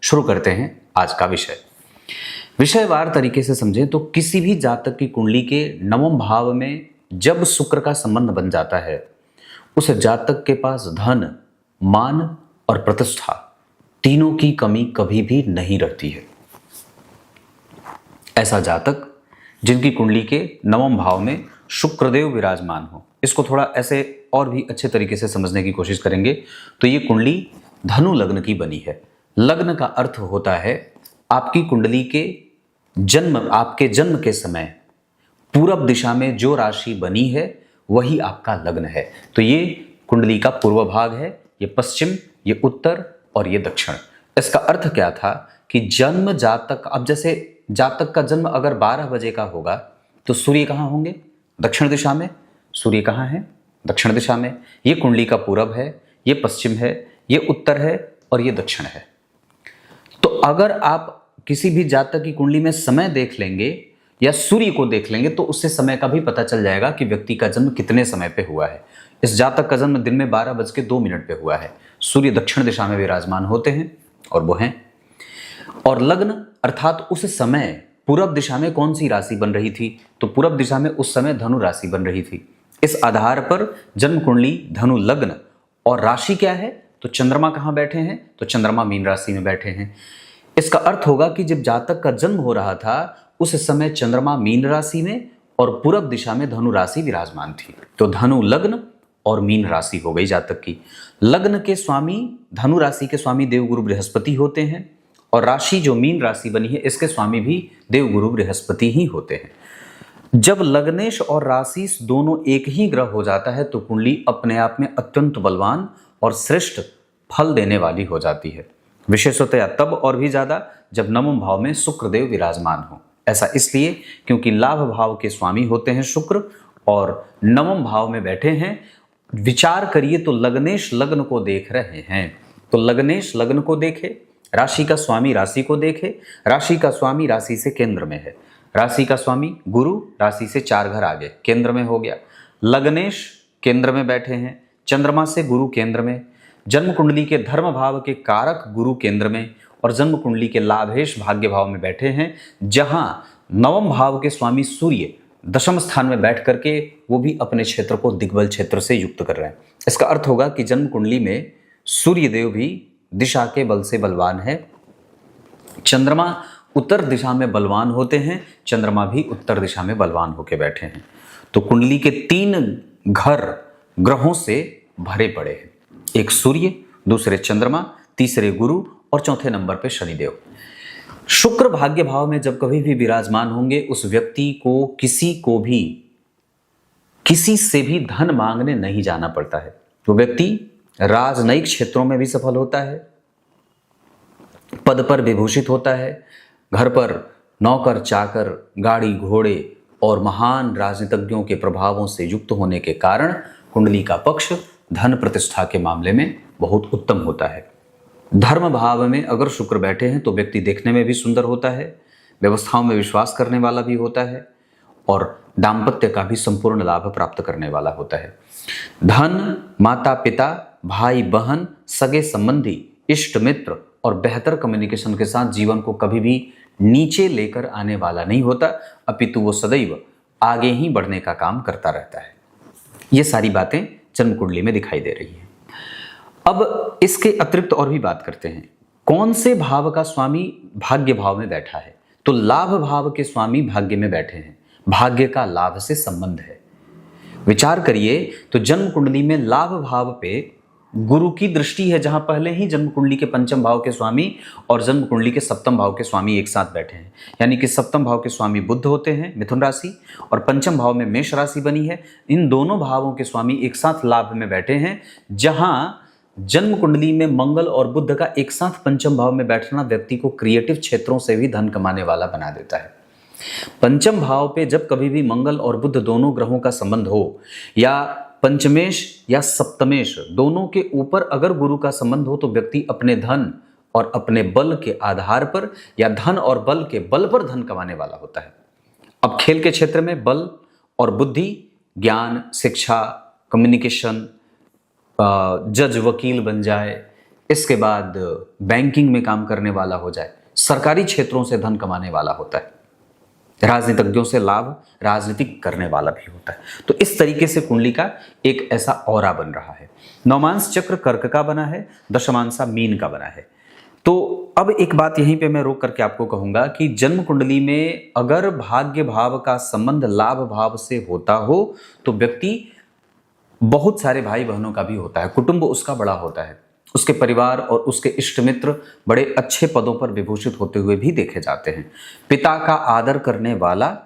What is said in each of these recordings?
शुरू करते हैं आज का विषयवार तरीके से समझें तो किसी भी जातक की कुंडली के नवम भाव में जब शुक्र का संबंध बन जाता है, उस जातक के पास धन, मान और प्रतिष्ठा तीनों की कमी कभी भी नहीं रहती है। ऐसा जातक जिनकी कुंडली के नवम भाव में शुक्रदेव विराजमान हो, इसको थोड़ा ऐसे और भी अच्छे तरीके से समझने की कोशिश करेंगे तो ये कुंडली धनु लग्न की बनी है। लग्न का अर्थ होता है आपकी कुंडली के आपके जन्म के समय पूरब दिशा में जो राशि बनी है वही आपका लग्न है। तो ये कुंडली का पूर्व भाग है, ये पश्चिम, ये उत्तर और ये दक्षिण। इसका अर्थ क्या था कि जन्म जातक, अब जैसे जातक का जन्म अगर 12 बजे का होगा तो सूर्य कहाँ होंगे? दक्षिण दिशा में। सूर्य कहाँ है? दक्षिण दिशा में। ये कुंडली का पूरब है, ये पश्चिम है, ये उत्तर है और ये दक्षिण है। तो अगर आप किसी भी जातक की कुंडली में समय देख लेंगे या सूर्य को देख लेंगे तो उससे समय का भी पता चल जाएगा कि व्यक्ति का जन्म कितने समय पे हुआ है। इस जातक का जन्म दिन में 12:02 पे हुआ है। सूर्य दक्षिण दिशा में विराजमान होते हैं और वो हैं। और लग्न अर्थात उस समय पूरब दिशा में कौन सी राशि बन रही थी? तो पूरब दिशा में उस समय धनु राशि बन रही थी। इस आधार पर जन्म कुंडली धनु लग्न और राशि क्या है? तो चंद्रमा कहाँ बैठे हैं? तो चंद्रमा मीन राशि में बैठे हैं। इसका अर्थ होगा कि जब जातक का जन्म हो रहा था उस समय चंद्रमा मीन राशि में और पूरब दिशा में धनु राशि विराजमान थी। तो धनु लग्न और मीन राशि हो गई जातक की। लग्न के स्वामी, धनु राशि के स्वामी देवगुरु बृहस्पति होते हैं और राशि जो मीन राशि बनी है इसके स्वामी भी देवगुरु बृहस्पति ही होते हैं। जब लग्नेश और राशि दोनों एक ही ग्रह हो जाता है तो कुंडली अपने आप में अत्यंत बलवान और श्रेष्ठ फल देने वाली हो जाती है। विशेषतया तब और भी ज्यादा जब नवम भाव में शुक्रदेव विराजमान हो। ऐसा इसलिए क्योंकि लाभ भाव के स्वामी होते हैं शुक्र और नवम भाव में बैठे हैं। विचार करिए तो लग्नेश लग्न को देख रहे हैं, तो लग्नेश लग्न को देखे, राशि का स्वामी राशि को देखे, राशि का स्वामी राशि से केंद्र में है, राशि का स्वामी गुरु राशि से 4 घर आगे केंद्र में हो गया। लग्नेश केंद्र में बैठे हैं, चंद्रमा से गुरु केंद्र में, जन्म कुंडली के धर्म भाव के कारक गुरु केंद्र में और जन्म कुंडली के लाभेश भाग्य भाव में बैठे हैं, जहां नवम भाव के स्वामी सूर्य दशम स्थान में बैठ करके वो भी अपने क्षेत्र को दिग्बल क्षेत्र से युक्त कर रहे हैं। इसका अर्थ होगा कि जन्म कुंडली में सूर्य देव भी दिशा के बल से बलवान है। चंद्रमा उत्तर दिशा में बलवान होते हैं, चंद्रमा भी उत्तर दिशा में बलवान होकर बैठे हैं। तो कुंडली के 3 घर ग्रहों से भरे पड़े हैं, एक सूर्य, दूसरे चंद्रमा, तीसरे गुरु और चौथे नंबर पे शनिदेव। शुक्र भाग्य भाव में जब कभी भी विराजमान होंगे उस व्यक्ति को किसी से भी धन मांगने नहीं जाना पड़ता है। वो व्यक्ति राजनयिक क्षेत्रों में भी सफल होता है, पद पर विभूषित होता है, घर पर नौकर चाकर, गाड़ी घोड़े और महान राजनीतिज्ञों के प्रभावों से युक्त होने के कारण कुंडली का पक्ष धन प्रतिष्ठा के मामले में बहुत उत्तम होता है। धर्म भाव में अगर शुक्र बैठे हैं तो व्यक्ति देखने में भी सुंदर होता है, व्यवस्थाओं में विश्वास करने वाला भी होता है और दाम्पत्य का भी संपूर्ण लाभ प्राप्त करने वाला होता है। धन, माता पिता, भाई बहन, सगे संबंधी, इष्ट मित्र और बेहतर कम्युनिकेशन के साथ जीवन को कभी भी नीचे लेकर आने वाला नहीं होता, अपितु वो सदैव आगे ही बढ़ने का काम करता रहता है। ये सारी बातें जन्म कुंडली में दिखाई दे रही हैं। अब इसके अतिरिक्त और भी बात करते हैं, कौन से भाव का स्वामी भाग्य भाव में बैठा है? तो लाभ भाव के स्वामी भाग्य में बैठे हैं, भाग्य का लाभ से संबंध है। विचार करिए तो जन्म कुंडली में लाभ भाव पे गुरु की दृष्टि है, जहां पहले ही जन्म कुंडली के पंचम भाव के स्वामी और जन्म कुंडली के सप्तम भाव के स्वामी एक साथ बैठे हैं। यानी कि सप्तम भाव के स्वामी बुध होते हैं, मिथुन राशि, और पंचम भाव में मेष राशि बनी है। इन दोनों भावों के स्वामी एक साथ लाभ में बैठे हैं, जहां जन्म कुंडली में मंगल और बुध का एक साथ पंचम भाव में बैठना व्यक्ति को क्रिएटिव क्षेत्रों से भी धन कमाने वाला बना देता है। पंचम भाव पे जब कभी भी मंगल और बुध दोनों ग्रहों का संबंध हो या पंचमेश या सप्तमेश दोनों के ऊपर अगर गुरु का संबंध हो तो व्यक्ति अपने धन और अपने बल के आधार पर या धन और बल के बल पर धन कमाने वाला होता है। अब खेल के क्षेत्र में बल और बुद्धि, ज्ञान, शिक्षा, कम्युनिकेशन, जज वकील बन जाए, इसके बाद बैंकिंग में काम करने वाला हो जाए, सरकारी क्षेत्रों से धन कमाने वाला होता है, राजनीतिज्ञों से लाभ राजनीतिक करने वाला भी होता है। तो इस तरीके से कुंडली का एक ऐसा औरा बन रहा है। नवमांश चक्र कर्क का बना है, दशमांशा मीन का बना है। तो अब एक बात यहीं पे मैं रोक करके आपको कहूंगा कि जन्म कुंडली में अगर भाग्य भाव का संबंध लाभ भाव से होता हो तो व्यक्ति बहुत सारे भाई बहनों का भी होता है, कुटुंब उसका बड़ा होता है, उसके परिवार और उसके इष्ट मित्र बड़े अच्छे पदों पर विभूषित होते हुए भी देखे जाते हैं। पिता का आदर करने वाला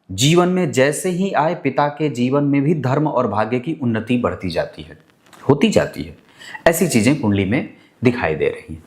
जीवन में जैसे ही आए, पिता के जीवन में भी धर्म और भाग्य की उन्नति बढ़ती जाती है, होती जाती है। ऐसी चीजें कुंडली में दिखाई दे रही हैं।